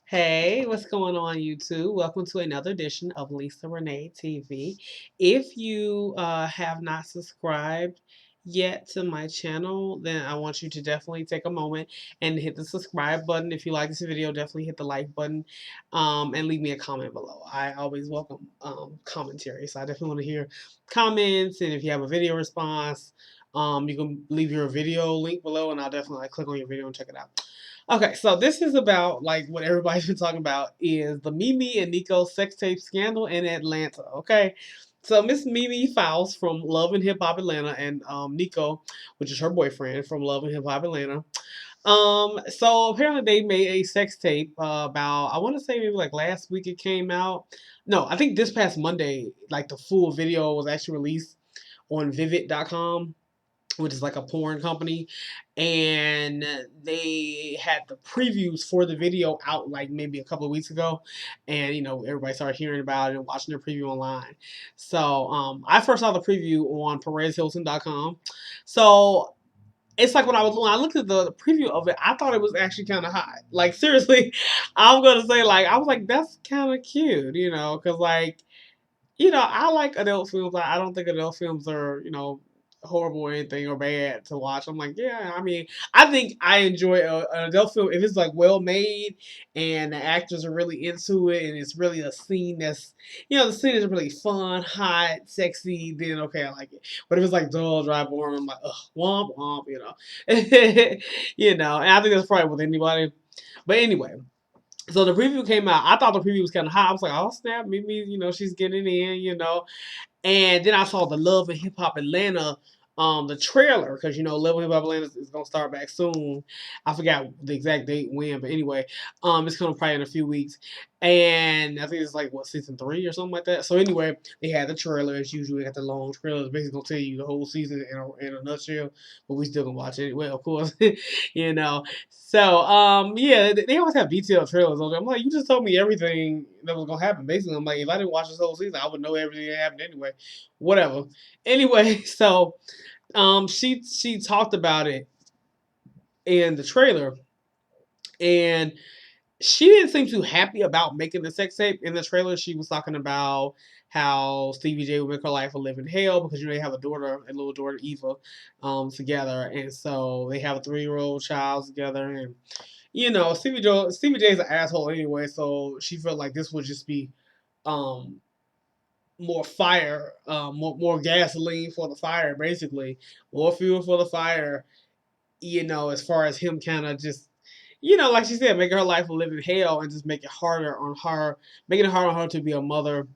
Hey, what's going on, YouTube? Welcome to another edition of Lisa Renee TV. If you have not subscribed yet to my channel, then I want you to definitely take a moment and hit the subscribe button. If you like this video, definitely hit the like button and leave me a comment below. I always welcome commentary, so I definitely want to hear comments. And if you have a video response, you can leave your video link below, and I'll definitely click on your video and check it out. Okay, so this is about like what everybody's been talking about is the Mimi and Nikko sex tape scandal in Atlanta. Okay, so Miss Mimi Faust from Love and Hip Hop Atlanta and Nikko, which is her boyfriend from Love and Hip Hop Atlanta. So apparently they made a sex tape about I want to say maybe like last week it came out. No, I think this past Monday, like the full video was actually released on Vivid.com, which is like a porn company, and they had the previews for the video out like maybe a couple of weeks ago, and everybody started hearing about it and watching the preview online. So I first saw the preview on PerezHilton.com. So it's like when I looked at the preview of it, I thought it was actually kind of hot. Like seriously, I'm gonna say like I was like that's kind of cute, because like I like adult films. I don't think adult films are, horrible or anything or bad to watch. I'm like, yeah, I mean, I think I enjoy an adult film if it's like well made and the actors are really into it and it's really a scene that's, the scene is really fun, hot, sexy, then okay, I like it. But if it's like dull, dry, boring, I'm like, ugh, womp, womp, and I think that's probably with anybody. But anyway, so the preview came out. I thought the preview was kind of hot. I was like, oh snap, maybe she's getting in. And then I saw the Love and Hip Hop Atlanta, the trailer, because Love and Hip Hop Atlanta is gonna start back soon. I forgot the exact date when, but anyway, it's coming probably in a few weeks. And I think it's like what season 3 or something like that. So anyway, they had the trailer as usual. They got the long trailer. It's basically gonna tell you the whole season in a nutshell. But we still gonna watch it anyway, of course. you know. So yeah, they always have detailed trailers on there. I'm like, you just told me everything that was gonna happen. Basically, I'm like, if I didn't watch this whole season, I would know everything that happened anyway. Whatever. Anyway, so she talked about it in the trailer, and she didn't seem too happy about making the sex tape. In the trailer, she was talking about how Stevie J would make her life a living hell because they have a little daughter Eva, together, and so they have a 3-year-old child together, and Stevie J is an asshole anyway, so she felt like this would just be um more fire, more gasoline for the fire, basically, more fuel for the fire. As far as him kind of just, like she said, making her life a living hell and just making it harder on her to be a mother,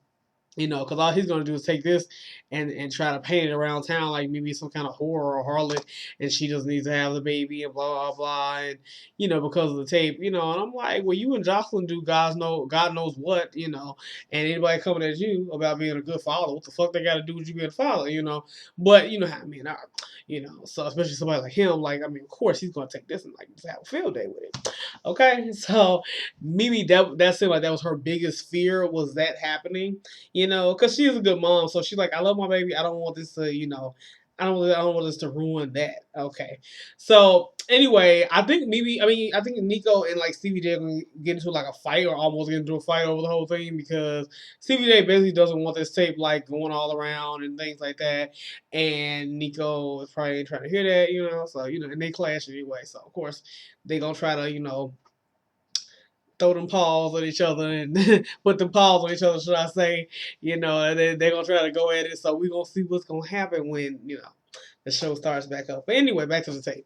because all he's gonna do is take this and try to paint it around town like maybe some kind of whore or harlot, and she just needs to have the baby and blah blah blah, and because of the tape, and I'm like, well, you and Jocelyn do God knows what, and anybody coming at you about being a good father, what the fuck they got to do with you being a father, But you know how men are, so especially somebody like him, like I mean, of course he's gonna take this and like just have a field day with it. Okay, so Mimi, that seemed like that was her biggest fear, was that happening, because she is a good mom. So she's like, I love my baby. I don't want this to, I don't want this to ruin that. Okay. So anyway, I think Nikko and like Stevie J are gonna get into like a fight or almost get into a fight over the whole thing because Stevie J basically doesn't want this tape like going all around and things like that. And Nikko is probably ain't trying to hear that, So, and they clash anyway. So of course they gonna try to, throw them paws at each other and put them paws on each other, should I say, and then they're gonna try to go at it. So we're gonna see what's gonna happen when, the show starts back up. But anyway, back to the tape.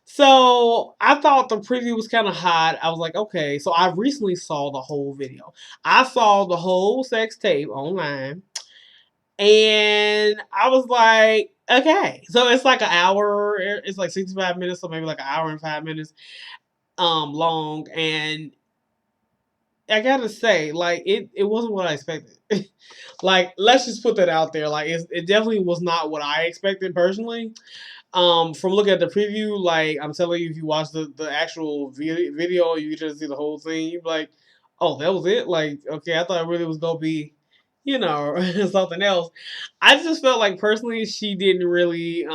So I thought the preview was kind of hot. I was like, okay. So I recently saw the whole video. I saw the whole sex tape online. And I was like, okay. So it's like an hour, it's like 65 minutes, so maybe like an hour and 5 minutes long. And I gotta say, like it wasn't what I expected. Like, let's just put that out there. Like, it definitely was not what I expected personally. From looking at the preview, like I'm telling you, if you watch the actual video, you just see the whole thing. You're like, oh, that was it. Like, okay, I thought it really was gonna be, something else. I just felt like personally, she didn't really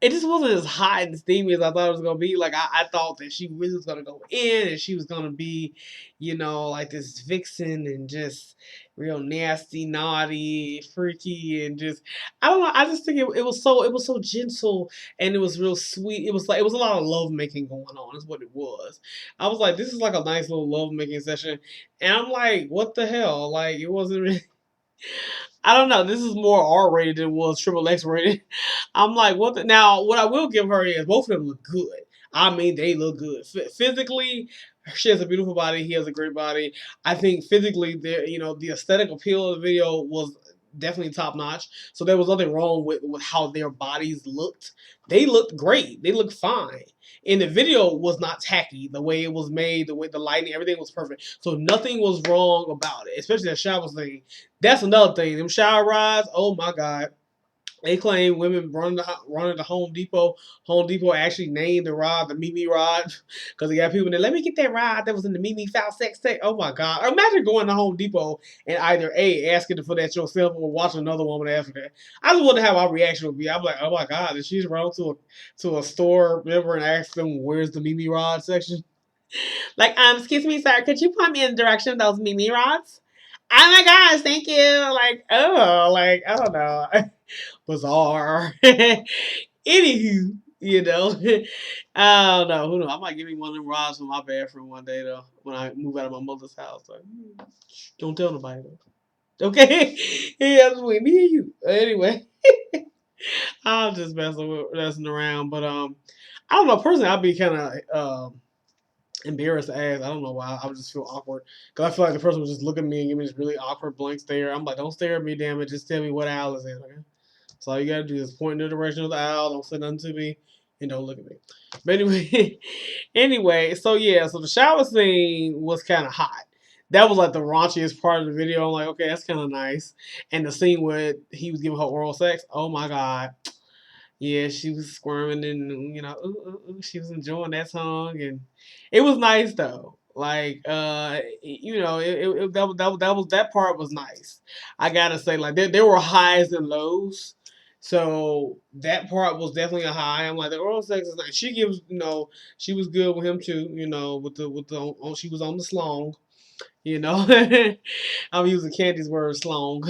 it just wasn't as hot and steamy as I thought it was gonna be. Like I thought that she really was gonna go in and she was gonna be, like this vixen and just real nasty, naughty, freaky, and just I don't know. I just think it was so gentle and it was real sweet. It was like it was a lot of love making going on. Is what it was. I was like, this is like a nice little love making session, and I'm like, what the hell? Like it wasn't really. I don't know. This is more R rated than it was triple X rated. I'm like, what? Now, what I will give her is both of them look good. I mean, they look good physically. She has a beautiful body. He has a great body. I think physically, the aesthetic appeal of the video was definitely top notch. So there was nothing wrong with how their bodies looked. They looked great. They looked fine. And the video was not tacky. The way it was made, the way the lighting, everything was perfect. So nothing was wrong about it. Especially that shower thing. That's another thing. Them shower rides. Oh my god. They claim women running to Home Depot. Home Depot actually named the rod the Mimi rod because they got people there. Let me get that rod that was in the Mimi foul sex tape. Oh my god! Imagine going to Home Depot and either asking for that yourself or watching another woman ask for that. I just wonder how my reaction would be. I'm like, oh my god, did she just run to a store member and ask them where's the Mimi rod section? Like, excuse me, sir, could you point me in the direction of those Mimi rods? Oh my gosh, thank you. Like, oh, like I don't know. Bizarre. Anywho, I don't know. Who knows? I might give me one of them rods from my bathroom one day though. When I move out of my mother's house, like, don't tell nobody though. Okay? Yeah, that's between me and you. Anyway, I'm just messing around, but I don't know. Personally, I'd be kind of embarrassed to ask. I don't know why. I would just feel awkward because I feel like the person would just look at me and give me this really awkward blank stare. I'm like, don't stare at me, damn it. Just tell me what aisle is in. Okay? So all you gotta do is point in the direction of the aisle. Don't say nothing to me, and don't look at me. But anyway, anyway, so yeah, so the shower scene was kind of hot. That was like the raunchiest part of the video. I'm like, okay, that's kind of nice. And the scene where he was giving her oral sex. Oh my god, yeah, she was squirming and she was enjoying that song, and it was nice though. Like that part was nice. I gotta say, like there were highs and lows. So that part was definitely a high. I'm like the oral sex is nice. She gives, she was good with him too. With the she was on the slong. You know, I'm using Candy's word slong.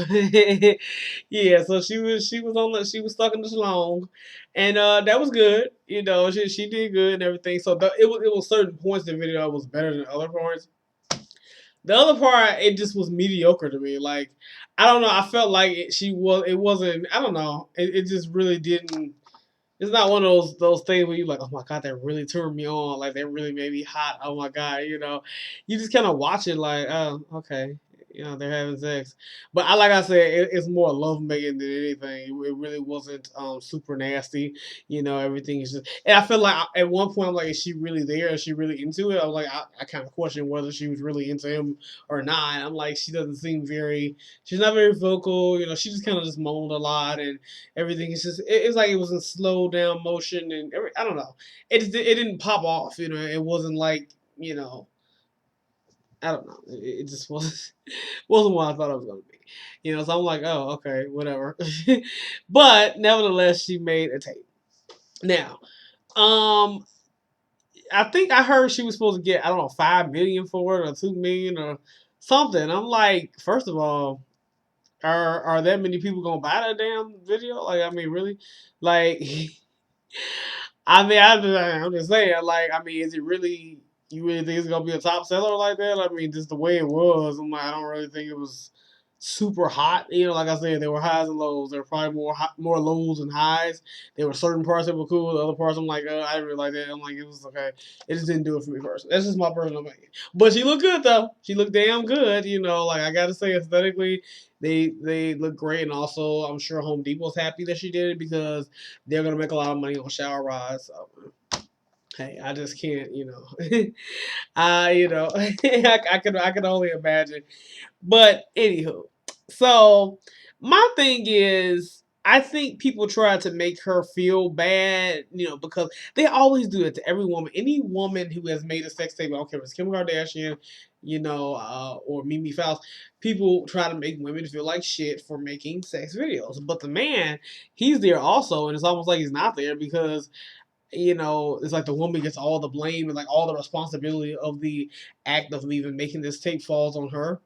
Yeah, so she was stuck in the slong, and that was good. She did good and everything. So it was certain points in the video that was better than other parts. The other part, it just was mediocre to me. Like I don't know, I felt like it wasn't. I don't know. It just really didn't. It's not one of those things where you're like, oh my god, that really turned me on. Like that really made me hot. Oh my god, you just kind of watch it like, oh, okay, they're having sex. But like I said, it's more love making than anything. It really wasn't super nasty. Everything is just. And I feel like at one point I'm like, is she really there? Is she really into it? I was like, I kind of question whether she was really into him or not. I'm like, she doesn't seem very. She's not very vocal. She just kind of just moaned a lot and everything is just it's like it was in slow down motion and I don't know. It didn't pop off. It wasn't like I don't know. It just wasn't what I thought it was gonna be. So I'm like, oh, okay, whatever. But nevertheless, she made a tape. Now, um, I think I heard she was supposed to get, I don't know, 5 million for it or 2 million or something. I'm like, first of all, are that many people gonna buy that damn video? Like, I mean, really? Like, I mean, I'm just saying, like, I mean, is it really, you really think it's gonna be a top seller like that? I mean, just the way it was, I'm like, I don't really think it was super hot. Like I said, there were highs and lows. There were probably more lows and highs. There were certain parts that were cool. The other parts, I'm like, I didn't really like that. I'm like, it was okay. It just didn't do it for me personally. That's just my personal opinion. But she looked good though. She looked damn good. Like I gotta say, aesthetically, they look great, and also I'm sure Home Depot's happy that she did it because they're gonna make a lot of money on shower rods. So, hey, I just can't, I could only imagine. But anywho, so my thing is, I think people try to make her feel bad, because they always do it to every woman. Any woman who has made a sex tape, I don't care if it's Kim Kardashian, or Mimi Faust, people try to make women feel like shit for making sex videos. But the man, he's there also, and it's almost like he's not there because it's like the woman gets all the blame and like all the responsibility of the act of even making this tape falls on her.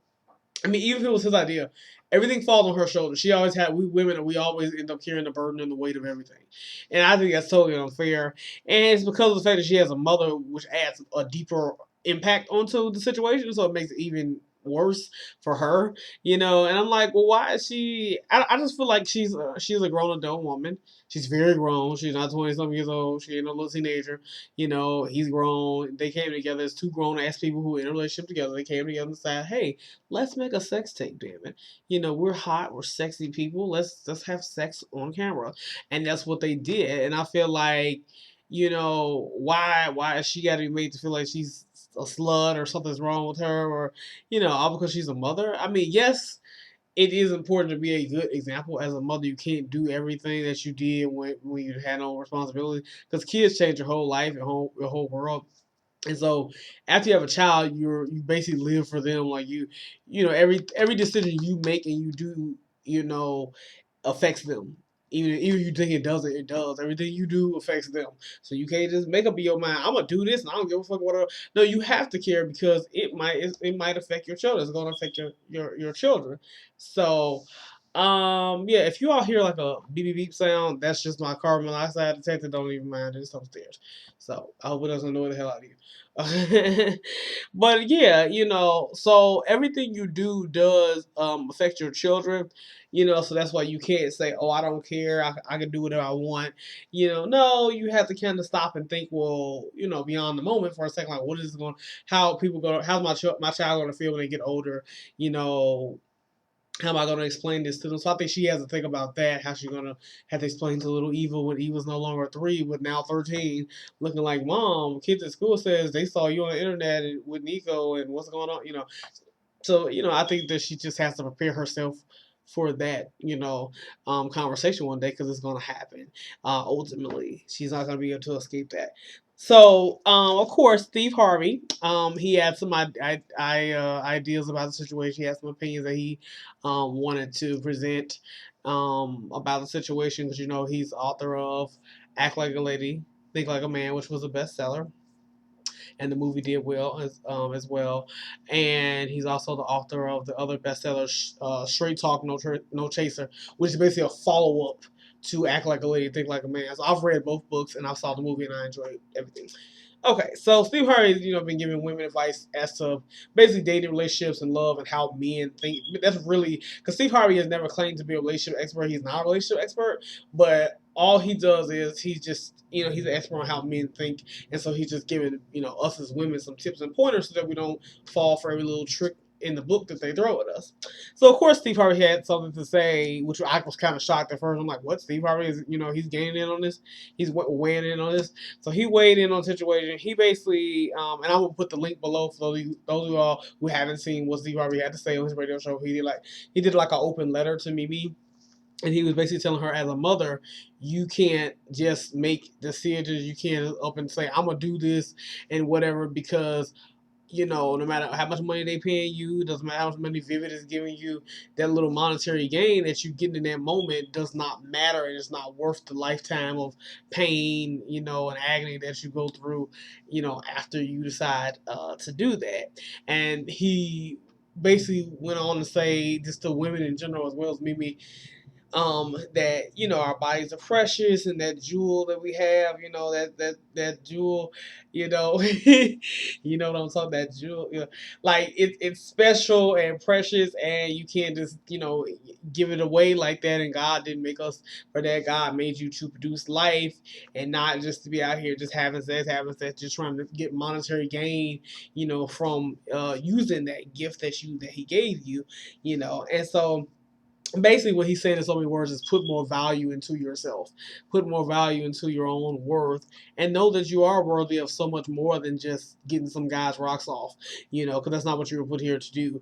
I mean, even if it was his idea, everything falls on her shoulders. She always had, we women, we always end up carrying the burden and the weight of everything. And I think that's totally unfair. And it's because of the fact that she has a mother, which adds a deeper impact onto the situation. So it makes it even worse for her, And I'm like, well, why is she? I just feel like she's a grown adult woman. She's very grown. She's not 20 something years old. She ain't no little teenager. He's grown. They came together as two grown ass people who were in a relationship together. They came together and decided, hey, let's make a sex tape, damn it. We're hot, we're sexy people. Let's have sex on camera, and that's what they did. And I feel like, why is she got to be made to feel like she's a slut or something's wrong with her, or all because she's a mother? I mean, yes, it is important to be a good example as a mother. You can't do everything that you did when you had no responsibility, because kids change your whole life, your whole world. And so after you have a child, you basically live for them. Like every decision you make and you do, affects them. Even if you think it doesn't, it does. Everything you do affects them. So you can't just make up in your mind, I'm gonna do this and I don't give a fuck what. No, you have to care because it might affect your children. It's gonna affect your children. So yeah, if you all hear like a beep beep beep sound, that's just my carbon monoxide detector. Don't even mind it. It's upstairs. So I hope it doesn't annoy the hell out of you. But yeah, so everything you do does affect your children, so that's why you can't say, oh, I don't care, I can do whatever I want. No, you have to kind of stop and think, well, beyond the moment for a second, like, what is going, how people going, how's my child going to feel when they get older, you know, how am I going to explain this to them? So I think she has to think about that. How she's going to have to explain to little Eva when Eva's no longer 3, but now 13, looking like, Mom, kids at school says they saw you on the internet with Nikko and what's going on, So, I think that she just has to prepare herself for that, conversation one day because it's going to happen. Ultimately, she's not going to be able to escape that. So, of course, Steve Harvey, he had some ideas about the situation. He had some opinions that he wanted to present about the situation because, he's author of Act Like a Lady, Think Like a Man, which was a bestseller, and the movie did well as well. And he's also the author of the other bestseller, Straight Talk No Chaser, which is basically a follow up to Act Like a Lady, Think Like a Man. So I've read both books and I saw the movie and I enjoyed everything. Okay, so Steve Harvey's, been giving women advice as to basically dating, relationships, and love, and how men think. That's really because Steve Harvey has never claimed to be a relationship expert. He's not a relationship expert, but all he does is he's just, he's an expert on how men think, and so he's just giving, us as women some tips and pointers so that we don't fall for every little trick in the book that they throw at us. So of course Steve Harvey had something to say, which I was kind of shocked at first. I'm like, what? Steve Harvey is, he's gaining in on this. He's weighing in on this. So he weighed in on the situation. He basically, and I'm gonna put the link below for those of you all who haven't seen what Steve Harvey had to say on his radio show. He did like an open letter to Mimi, and he was basically telling her, as a mother, you can't just make decisions. You can't up and say, I'm gonna do this and whatever, because no matter how much money they paying you, doesn't matter how much money Vivid is giving you, that little monetary gain that you get in that moment does not matter, and it's not worth the lifetime of pain, and agony that you go through, after you decide to do that. And he basically went on to say, just to women in general as well as Mimi, that our bodies are precious, and that jewel that we have, that jewel, you know what I'm talking, that jewel, like it's special and precious, and you can't just give it away like that. And God didn't make us for that. God made you to produce life, and not just to be out here just having sex, just trying to get monetary gain, from using that gift that he gave you, and so basically what he's saying in so many words is put more value into yourself, put more value into your own worth, and know that you are worthy of so much more than just getting some guy's rocks off, because that's not what you were put here to do,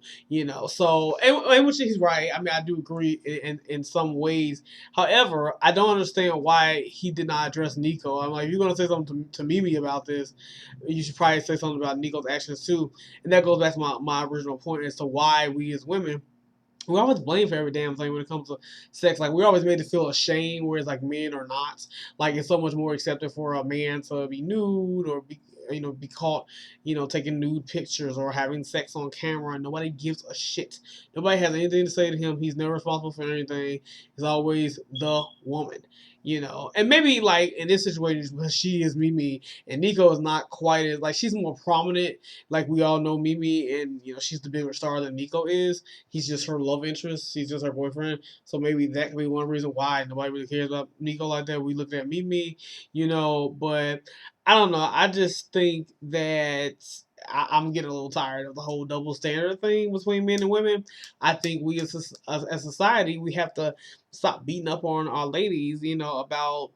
so, and which he's right. I mean, I do agree in some ways. However, I don't understand why he did not address Nikko. I'm like, if you're going to say something to Mimi about this, you should probably say something about Nikko's actions too. And that goes back to my original point as to why we as women, we always blame for every damn thing when it comes to sex. Like, we're always made to feel ashamed, whereas like men are not. Like, it's so much more accepted for a man to be nude or be caught, taking nude pictures or having sex on camera, and nobody gives a shit. Nobody has anything to say to him. He's never responsible for anything. It's always the woman. And maybe like in this situation, because she is Mimi and Nikko is not quite as, like, she's more prominent. Like, we all know Mimi, and she's the bigger star than Nikko is. He's just her love interest. He's just her boyfriend. So maybe that could be one reason why nobody really cares about Nikko like that. We looked at Mimi, but I don't know. I just think that I'm getting a little tired of the whole double standard thing between men and women. I think we as society, we have to stop beating up on our ladies, about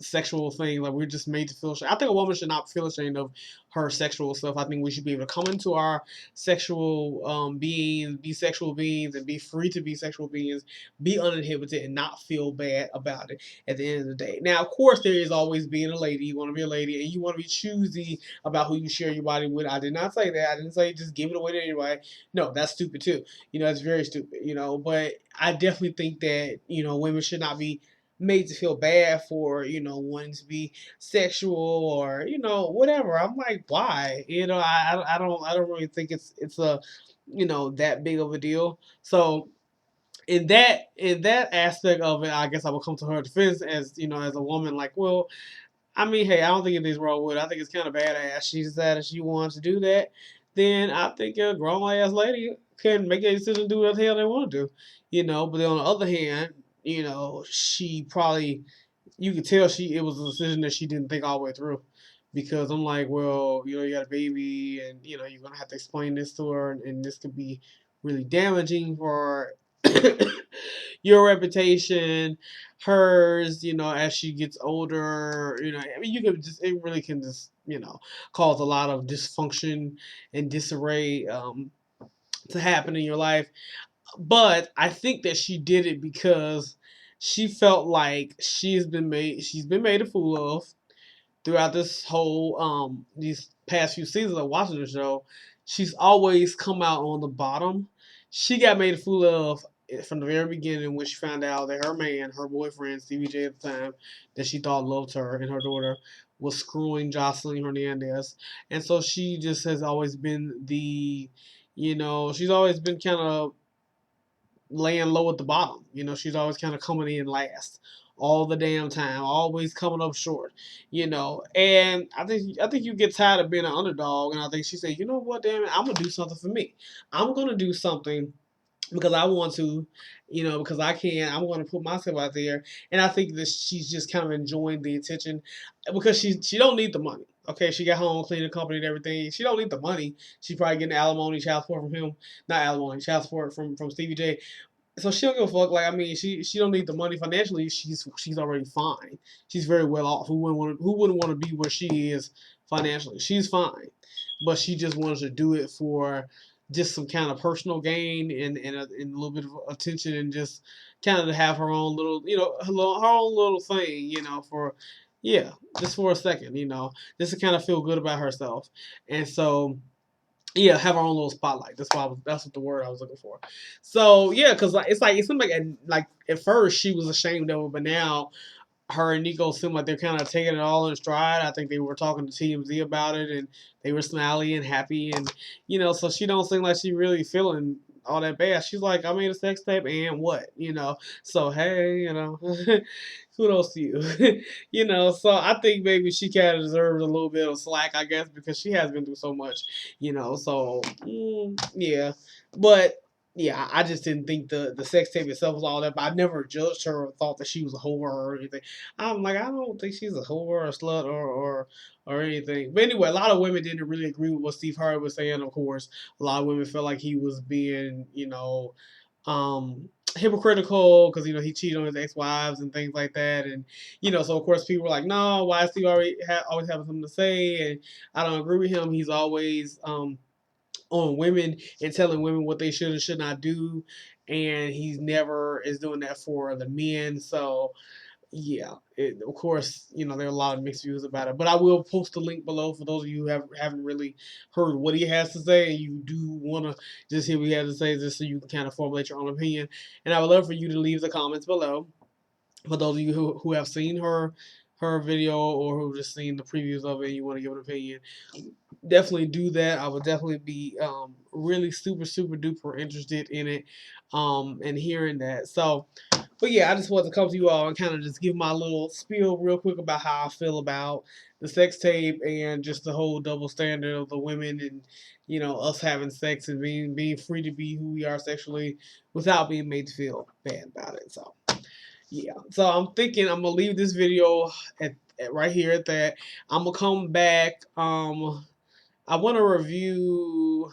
sexual thing. Like, we're just made to feel ashamed. I think a woman should not feel ashamed of her sexual stuff. I think we should be able to come into our sexual beings, be sexual beings, and be free to be sexual beings, be uninhibited, and not feel bad about it at the end of the day. Now, of course, there is always being a lady. You want to be a lady, and you want to be choosy about who you share your body with. I did not say that. I didn't say just give it away to anybody. No, that's stupid too. That's very stupid, but I definitely think that, women should not be made to feel bad for wanting to be sexual or whatever. I'm like, why? I don't really think it's a that big of a deal. So in that aspect of it, I guess I will come to her defense as as a woman. Like, well, I mean, hey, I don't think anything's wrong with it. I think it's kind of badass. She decided she wants to do that. Then I think a grown ass lady can make a decision to do what the hell they want to do. But then on the other hand, she probably, you could tell it was a decision that she didn't think all the way through. Because I'm like, well, you got a baby, and you're gonna have to explain this to her, and this could be really damaging for your reputation, hers, as she gets older. I mean, you could just, it really can just, cause a lot of dysfunction and disarray to happen in your life. But I think that she did it because she felt like she's been made a fool of throughout this whole these past few seasons of watching the show. She's always come out on the bottom. She got made a fool of from the very beginning when she found out that her man, her boyfriend, Stevie J at the time, that she thought loved her and her daughter, was screwing Jocelyn Hernandez. And so she just has always been she's always been kind of laying low at the bottom. She's always kind of coming in last all the damn time, always coming up short. And I think you get tired of being an underdog, and I think she said, you know what, damn it, I'm gonna do something for me. I'm gonna do something because I want to, because I can. I'm going to put myself out there, and I think that she's just kind of enjoying the attention because she don't need the money. Okay, she got home, cleaning the company and everything. She don't need the money. She's probably getting alimony, child support from him, not alimony, child support from Stevie J. So she don't give a fuck. Like, I mean, she don't need the money financially. She's already fine. She's very well off. Who wouldn't want to be where she is financially? She's fine, but she just wants to do it for just some kind of personal gain and a little bit of attention, and just kind of to have her own little, her own little thing, for, yeah, just for a second, just to kind of feel good about herself. And so, yeah, have our own little spotlight. That's what the word I was looking for. So yeah, because it seemed like at first she was ashamed of it, but now her and Nikko seem like they're kind of taking it all in stride. I think they were talking to TMZ about it, and they were smiley and happy, and so she don't seem like she really feeling all that bad. She's like, I made a sex tape, and what, So hey, kudos to you, So I think maybe she kind of deserves a little bit of slack, I guess, because she has been through so much, So yeah, but yeah, I just didn't think the sex tape itself was all that. But I never judged her or thought that she was a whore or anything. I'm like, I don't think she's a whore or a slut or anything. But anyway, a lot of women didn't really agree with what Steve Harvey was saying. Of course, a lot of women felt like he was being, hypocritical because he cheated on his ex-wives and things like that, and so of course people were like, no, why is he always having something to say? And I don't agree with him. He's always on women and telling women what they should and should not do, and he's never is doing that for the men. So yeah, of course, there are a lot of mixed views about it, but I will post a link below for those of you who haven't really heard what he has to say, and you do want to just hear what he has to say, just so you can kind of formulate your own opinion. And I would love for you to leave the comments below for those of you who have seen her video or who just seen the previews of it and you want to give an opinion. Definitely do that. I would definitely be really super duper interested in it and hearing that. So but yeah, I just wanted to come to you all and kind of just give my little spiel real quick about how I feel about the sex tape and just the whole double standard of the women and us having sex and being free to be who we are sexually without being made to feel bad about it. So yeah, so I'm thinking I'm gonna leave this video at right here at that. I'm gonna come back. I want to review.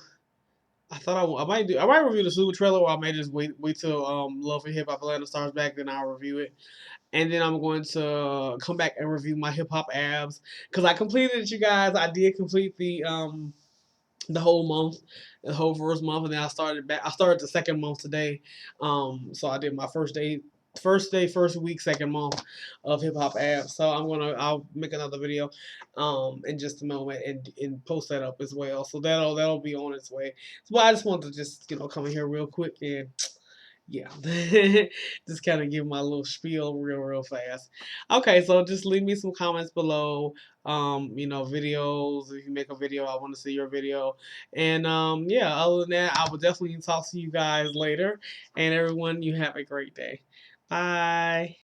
I might review the Super trailer, or I may just wait till Love and Hip Hop Atlanta starts back, then I'll review it, and then I'm going to come back and review my hip hop abs because I completed it, you guys. I did complete the whole month, the whole first month, and then I started back. I started the second month today. So I did my first week, second month of hip hop abs. So I'll make another video, in just a moment and post that up as well. So that'll be on its way. So I just wanted to just come in here real quick and yeah, just kind of give my little spiel real fast. Okay, so just leave me some comments below. Videos. If you make a video, I want to see your video. And yeah, other than that, I will definitely talk to you guys later. And everyone, you have a great day. Bye.